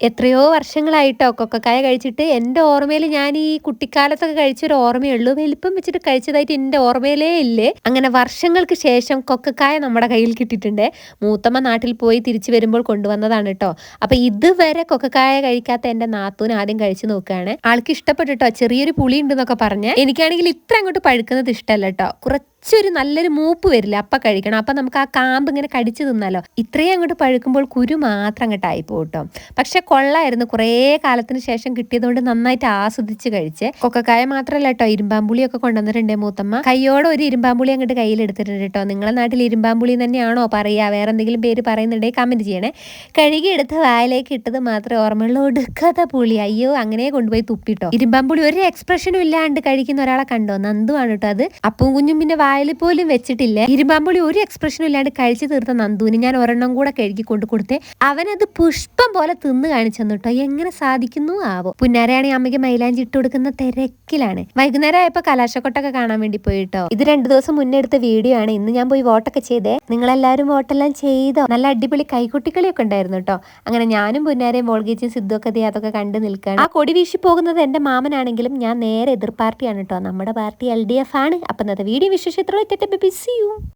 എത്രയോ വർഷങ്ങളായിട്ടോ കൊക്കക്കായ കഴിച്ചിട്ട്. എൻ്റെ ഓർമ്മയിൽ ഞാൻ ഈ കുട്ടിക്കാലത്തൊക്കെ കഴിച്ചൊരു ഓർമ്മയേ ഉള്ളൂ. വലിപ്പം വെച്ചിട്ട് കഴിച്ചതായിട്ട് എൻ്റെ ഓർമ്മയിലേ ഇല്ലേ. അങ്ങനെ വർഷങ്ങൾക്ക് ശേഷം കൊക്കക്കായ നമ്മുടെ കയ്യിൽ കിട്ടിയിട്ടുണ്ട്. മൂത്തമ്മ നാട്ടിൽ പോയി തിരിച്ചു വരുമ്പോൾ കൊണ്ടുവന്നതാണ് കേട്ടോ. അപ്പൊ ഇതുവരെ കൊക്കക്കായ കഴിക്കാത്ത എൻ്റെ നാത്തൂൻ ആദ്യം കഴിച്ചു നോക്കുകയാണ്. ആൾക്ക് ഇഷ്ടപ്പെട്ടിട്ടോ. ചെറിയൊരു പുളി ഉണ്ടെന്നൊക്കെ പറഞ്ഞ്. എനിക്കാണെങ്കിൽ ഇത്ര അങ്ങോട്ട് പഴുക്കുന്നത് ഇഷ്ടമല്ല കേട്ടോ. കുറച്ചൊരു നല്ലൊരു മൂപ്പ് വരില്ല, അപ്പൊ കഴിക്കണം. അപ്പൊ നമുക്ക് ആ കാമ്പ് ഇങ്ങനെ കടിച്ചു തിന്നാലോ. ഇത്രയും അങ്ങോട്ട് പഴുക്കുമ്പോൾ കുരു മാത്രം അങ്ങോട്ട് ആയിപ്പോ കേട്ടോ. പക്ഷെ കൊള്ളായിരുന്നു. കുറേ കാലത്തിന് ശേഷം കിട്ടിയതുകൊണ്ട് നന്നായിട്ട് ആസ്വദിച്ച് കഴിച്ച്. കൊക്കക്കായ മാത്രമല്ല കേട്ടോ, ഇരുമ്പാമ്പുളിയൊക്കെ കൊണ്ടുവന്നിട്ടുണ്ട് മൂത്തമ്മ. കയ്യോടെ ഒരു ഇരുമ്പാമ്പുളി അങ്ങോട്ട് കയ്യിലെടുത്തിട്ടുണ്ട് കേട്ടോ. നിങ്ങളെ നാട്ടിൽ ഇരുമ്പാമ്പുളി തന്നെയാണോ പറയുക, വേറെ എന്തെങ്കിലും പേര് പറയുന്നുണ്ടെങ്കിൽ കമന്റ് ചെയ്യണേ. കഴുകിയെടുത്ത് വായിലേക്ക് ഇട്ടത് മാത്രമേ ഓർമ്മയുള്ളൂ. ഒടുക്കാത്ത പുളി, അയ്യോ, അങ്ങനെ കൊണ്ടുപോയി തുപ്പിട്ടോ. ഇരുമ്പാമ്പുളി ഒരു എക്സ്പ്രഷനും ഇല്ലാണ്ട് കഴിക്കുന്ന ഒരാളെ കണ്ടോ? നന്ദുവാണ് കേട്ടോ അത്. അപ്പവും കുഞ്ഞും പിന്നെ വായിൽ പോലും വെച്ചിട്ടില്ല. ഇരുമ്പാമ്പുളി ഒരു എക്സ്പ്രഷനും ഇല്ലാണ്ട് കഴിച്ചു തീർത്ത നന്ദുവിന് ഞാൻ ഒരെണ്ണം കൂടെ കഴുകി കൊണ്ട് കൊടുത്തേ. അവനത് പുഷ്പം പോലെ തിന്ന് കാണിച്ചു കേട്ടോ. എങ്ങനെ സാധിക്കുന്നു ആവോ. പുന്നാരയാണെങ്കിൽ അമ്മയ്ക്ക് മൈലാഞ്ചി ഇട്ട് കൊടുക്കുന്ന തിരക്കിലാണ്. വൈകുന്നേരം ആയപ്പോ കലാശക്കൊട്ടൊക്കെ കാണാൻ വേണ്ടി പോയിട്ടോ. ഇത് 2 ദിവസം മുന്നേ എടുത്ത വീഡിയോ ആണ്. ഇന്ന് ഞാൻ പോയി വോട്ടൊക്കെ ചെയ്തേ. നിങ്ങളെല്ലാവരും വോട്ടെല്ലാം ചെയ്തോ? നല്ല അടിപൊളി കൈകുട്ടിക്കളിയൊക്കെ ഉണ്ടായിരുന്നു കേട്ടോ. അങ്ങനെ ഞാനും പുന്നാരയും വോൾഗേച്ചും സിദ്ധുവൊക്കെ അതൊക്കെ കണ്ട് നിൽക്കുകയാണ്. ആ കൊടി വീശി പോകുന്നത് എന്റെ മാമനാണെങ്കിലും ഞാൻ നേരെ എതിർ പാർട്ടിയാണ് കേട്ടോ. നമ്മുടെ പാർട്ടി LDF ആണ്. അപ്പൊ ഇന്നത്തെ വീഡിയോ വിശേഷത്തോടെ